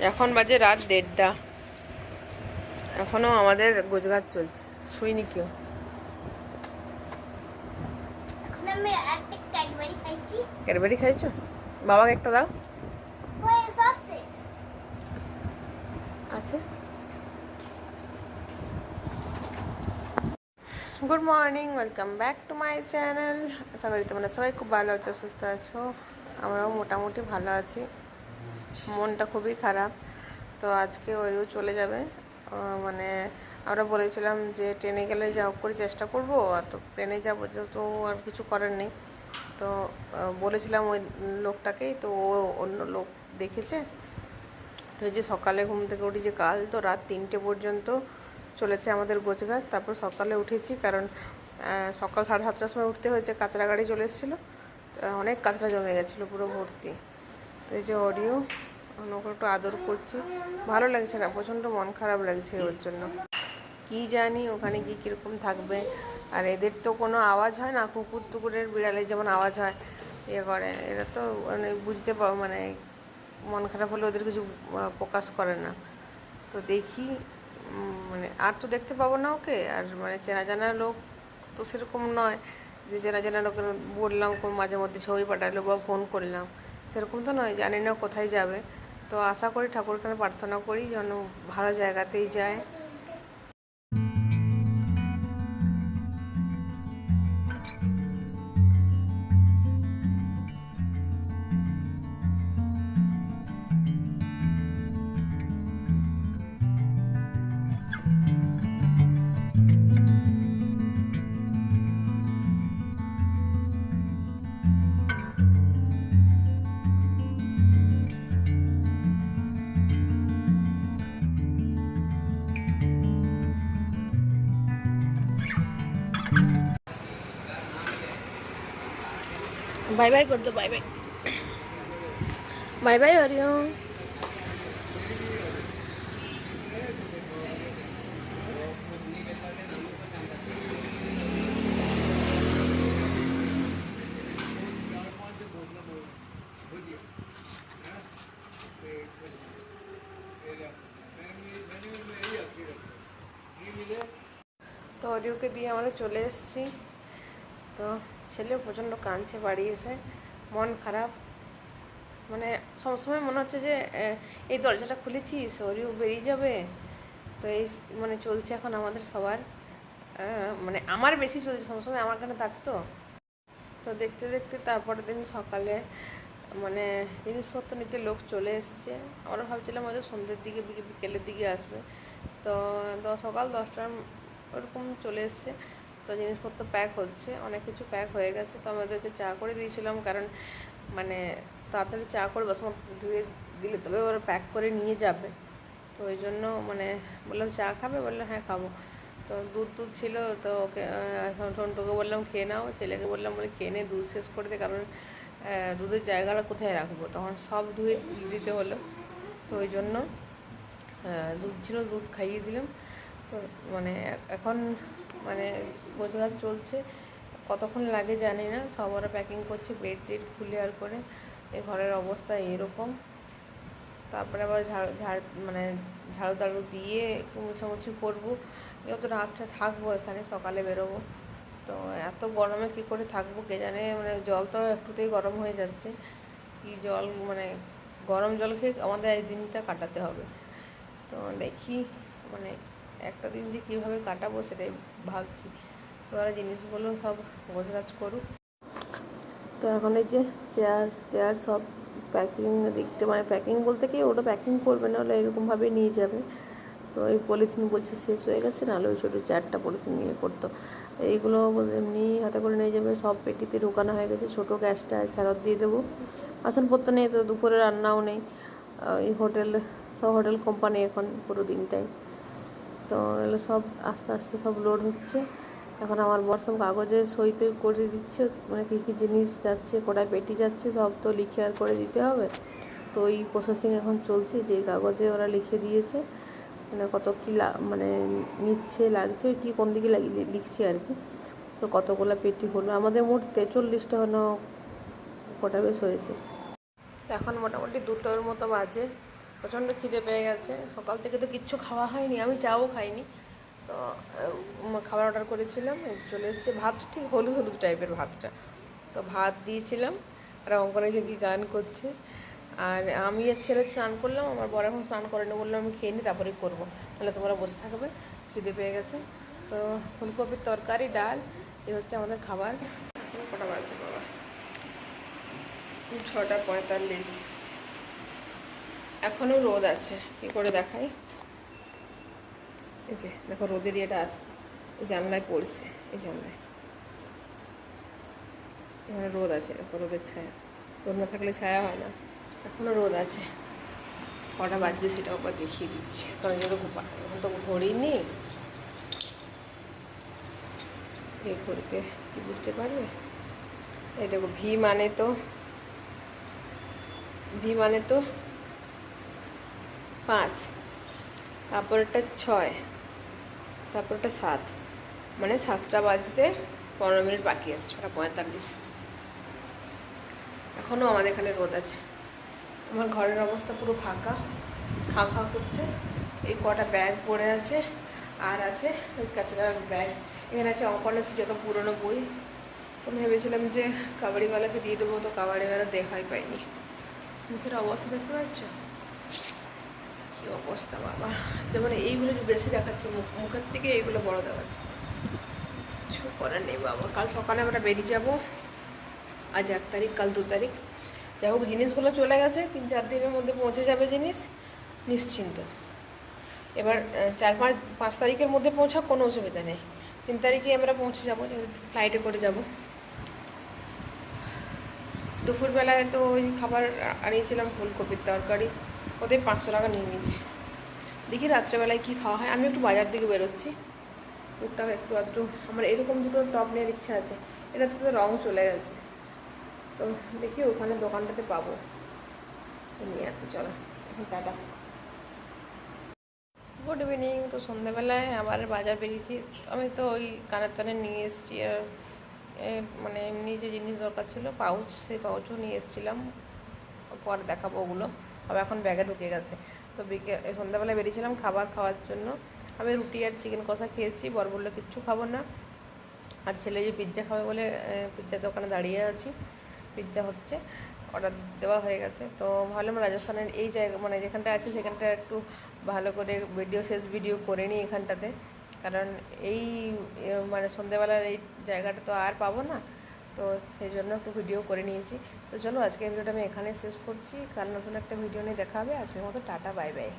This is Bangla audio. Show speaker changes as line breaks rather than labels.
এখন বাজে রাত 1:30। এখনো আমাদের গোছগাছ চলছে, শুইনি কেউ।
এখন আমি একটা ক্যাডবেরি খাইছি।
ক্যাডবেরি খাইছো? বাবাকে একটা দাও।
ওই সব শেষ।
আচ্ছা, good morning, welcome back to my channel. আশা করি তোমরা সবাই খুব ভালো আছো, সুস্থ আছো। আমরাও মোটামুটি ভালো আছি। মনটা খুবই খারাপ। তো আজকে ওইও চলে যাবে। মানে আমরা বলেছিলাম যে ট্রেনে গেলে যা হোক করে চেষ্টা করবো, তো ট্রেনে যাবো, তো আর কিছু করার নেই। তো বলেছিলাম ওই লোকটাকেই, তো ও অন্য লোক দেখেছে। তো এই যে সকালে ঘুম থেকে উঠি, যে কাল তো রাত 3টে পর্যন্ত চলেছে আমাদের গোছগাছ। তারপর সকালে উঠেছি, কারণ সকাল 7:30টার সময় উঠতে হয়েছে, কাঁচরা গাড়ি চলে এসেছিলো। অনেক কাঁচরা জমে গেছিলো, পুরো ভর্তি। তো এই যে অডিও, ওকে একটু আদর করছি। ভালো লাগছে না, প্রচণ্ড মন খারাপ লাগছে ওর জন্য। কি জানি ওখানে গিয়ে কীরকম থাকবে। আর এদের তো কোনো আওয়াজ হয় না, কুকুর টুকুরের বিড়ালের যেমন আওয়াজ হয়, ইয়ে করে, এরা তো মানে বুঝতে মানে মন খারাপ হলে ওদের কিছু প্রকাশ করে না। তো দেখি, মানে আর তো দেখতে পাবো না ওকে। আর মানে চেনা জানা লোক তো সেরকম নয় যে চেনা জানা লোকের বললাম মাঝে মধ্যে ছবি পাঠালো বা ফোন করলাম, সেরকম তো নয়। জানি না কোথায় যাবে। তো আশা করি, ঠাকুরকে প্রার্থনা করি যেন ভালো জায়গাতেই যায়। बाय बाय कर दो, bye bye, bye bye Hariom. তো অডিওকে দিয়ে আমরা চলে এসেছি। তো ছেলে প্রচণ্ড কাঁদছে বাড়ি এসে, মন খারাপ। মানে সবসময় মনে হচ্ছে যে এই দরজাটা খুলেছিস, অরিও বেরিয়ে যাবে। তো এই মানে চলছে এখন আমাদের সবার। মানে আমার বেশি চলছে, সবসময় আমার কাছে থাকতো। তো দেখতে দেখতে তারপরের দিন সকালে মানে জিনিসপত্র নিতে লোক চলে এসছে। আমরা ভাবছিলাম হয়তো সন্ধ্যের দিকে, বিকেলের দিকে আসবে। তো সকাল 10টার ওরকম চলে এসছে। তো জিনিসপত্র প্যাক হচ্ছে, অনেক কিছু প্যাক হয়ে গেছে। তো আমাদেরকে চা করে দিয়েছিলাম, কারণ মানে তাড়াতাড়ি চা করে বাসন ধুয়ে দিলে তবে ওরা প্যাক করে নিয়ে যাবে। তো ওই জন্য মানে বললাম চা খাবে, বললাম হ্যাঁ খাবো। তো দুধ ছিল, তো ওকে সন্টুকে বললাম খেয়ে নাও, ছেলেকে বললাম বলে খেয়ে নে, দুধ শেষ করে দে, কারণ দুধের জায়গাটা কোথায় রাখবো, তখন সব ধুয়ে দিতে হলো। তো ওই জন্য দুধ ছিল, দুধ খাইয়ে দিলাম। তো মানে এখন মানে গোছগাছ চলছে, কতক্ষণ লাগে জানি না। সব ওরা প্যাকিং করছে, বেড টেড খুলে আর করে। এই ঘরের অবস্থা এরকম। তারপরে আবার মানে ঝাড়ু টাড়ু দিয়ে একটু মুছামুছি করবো। যত রাতটা থাকবো এখানে, সকালে বেরোবো। তো এত গরমে কী করে থাকবো কে জানে। মানে জল তো একটুতেই গরম হয়ে যাচ্ছে। কি জল, মানে গরম জল খেয়ে আমাদের এই দিনটা কাটাতে হবে। তো দেখি মানে একটা দিন যে কীভাবে কাটাবো সেটাই ভাবছি। তো ওরা জিনিসগুলো সব গোছগাছ করুক। তো এখন এই যে চেয়ার টেয়ার সব প্যাকিং দিকটা, মানে প্যাকিং বলতে কি ওটা প্যাকিং করবে না, ওরা এরকমভাবে নিয়ে যাবে। তো এই পলিথিন বলছে শেষ হয়ে গেছে, নাহলে ওই ছোটো 4টা পলিথিন নিয়ে করতো। এইগুলো এমনি হাতে করে নিয়ে যাবে, সব পেটিতে ঢোকানো হয়ে গেছে। ছোটো গ্যাসটা ফেরত দিয়ে দেবো। বাসনপত্র নেই, তো দুপুরে রান্নাও নেই। এই সব হোটেল কোম্পানি এখন পুরো দিনটাই। তো এগুলো সব আস্তে আস্তে সব লোড হচ্ছে। এখন আমার বর সব কাগজে সই টই করে দিচ্ছে, মানে কী কী জিনিস যাচ্ছে, কোটায় পেটি যাচ্ছে, সব তো লিখে আর করে দিতে হবে। তো এই প্রসেসিং এখন চলছে, যে কাগজে ওরা লিখে দিয়েছে, মানে কত কী মানে নিচ্ছে, লাগছে, ওই কী কোন দিকে লিখছে আর কি। তো কতগুলো পেটি হলো আমাদের, মোট 43টা কোটা বেশ হয়েছে। তো এখন মোটামুটি 2টোর মতো বাজে। প্রচণ্ড খিদে পেয়ে গেছে, সকাল থেকে তো কিচ্ছু খাওয়া হয়নি, আমি চাও খাইনি। তো খাবার অর্ডার করেছিলাম, চলে এসছে। ভাত ঠিক হলুদ হলুদ টাইপের ভাতটা, তো ভাত দিয়েছিলাম। আর অঙ্কনে যে কি গান করছে। আর আমি আর ছেলে স্নান করলাম, আমার বড় এখন স্নান করেনি, বললাম আমি খেয়ে নিই তারপরেই করবো, তাহলে তোমরা বসে থাকবে। খিদে পেয়ে গেছে। তো ফুলকপির তরকারি, ডাল, এই হচ্ছে আমাদের খাবার। এখন কটা বাজে বাবা? 6:45। এখনও রোদ আছে, কী করে দেখাই। এই যে দেখো রোদের ইয়েটা আসছে, এই জানলায় পড়ছে, এই জানলায় এখানে রোদ আছে, দেখো রোদের ছায়া। রোদ না থাকলে ছায়া হয় না। এখনও রোদ আছে। কটা বাজছে সেটাও আবার দেখিয়ে দিচ্ছে, কারণ যেহেতু এখন তো ঘড়ি নেই। এই ঘড়িতে কি বুঝতে পারবে? এই দেখো ভি মানে তো 5, তারপরটা 6, তারপরটা 7, মানে 7টা বাজতে 15 মিনিট বাকি আছে, 6:45। এখনও আমাদের এখানে রোদ আছে। আমার ঘরের অবস্থা পুরো ফাঁকা, খা খা করছে। এই কটা ব্যাগ পড়ে আছে, আর আছে ওই কাঁচরার ব্যাগ। এখানে আছে অঙ্কনের যত পুরনো বই। আমি ভেবেছিলাম যে কাবাডিওয়ালাকে দিয়ে দেবো, তো কাবাডিওয়ালা দেখাই পাইনি। মুখের অবস্থা দেখতে পাচ্ছ কী অবস্থা বাবা! যেমন এইগুলো যে বেশি দেখাচ্ছে, মুখের থেকে এইগুলো বড় দেখাচ্ছে। কিছু করার নেই বাবা। কাল সকালে আমরা বেরিয়ে যাব। আজ 1 তারিখ, কাল 2 তারিখ। যাই হোক, জিনিসগুলো চলে গেছে, 3-4 দিনের মধ্যে পৌঁছে যাবে জিনিস, নিশ্চিন্ত। এবার 4-5 তারিখের মধ্যে পৌঁছাক, কোনো অসুবিধা নেই। 3 তারিখে আমরা পৌঁছে যাবো, ফ্লাইটে করে যাব। দুপুরবেলায় তো ওই খাবার আনিয়েছিলাম ফুলকপির তরকারি, ওদের 500 টাকা নিয়ে নিয়েছি। দেখি রাত্রেবেলায় কী খাওয়া হয়। আমি একটু বাজার দিকে বেরোচ্ছি, টুকটাক একটু আধটু। আমার এরকম দুটো টপ নেওয়ার ইচ্ছা আছে, এটাতে তো রঙ চলে গেছে। তো দেখি ওখানে দোকানটাতে পাবো, নিয়ে আসি। চলো এখন টাটা। Good evening. তো সন্ধ্যাবেলায় আবার বাজার বেরিয়েছি। আমি তো ওই কানের টানে নিয়ে এসেছি, আর মানে এমনি যে জিনিস দরকার ছিল, পাউচ, সেই পাউচও নিয়ে এসেছিলাম। পরে দেখাবো ওগুলো, আবার এখন ব্যাগে ঢুকে গেছে। তো সন্ধ্যাবেলায় বেরিয়েছিলাম খাবার খাওয়ার জন্য। আমি রুটি আর চিকেন কষা খেয়েছি, বর বললো কিচ্ছু খাবো না। আর ছেলে যে পিৎজা খাবে বলে পিৎজার দোকানে দাঁড়িয়ে আছি। পিৎজা হচ্ছে, অর্ডার দেওয়া হয়ে গেছে। তো ভাবলাম রাজস্থানের এই জায়গা, মানে যেখানটা আছে সেখানটা একটু ভালো করে শেষ ভিডিও করে নিই এখানটাতে, কারণ এই মানে সন্ধ্যেবেলার এই জায়গাটা তো আর পাবো না। তো সেই জন্য একটু ভিডিও করে নিয়েছি। তো চলো আজকে ভিডিওটা আমি এখানে শেষ করছি, কাল নতুন একটা ভিডিও নিয়ে দেখা হবে। আজকের মতো টাটা, বাই বাই।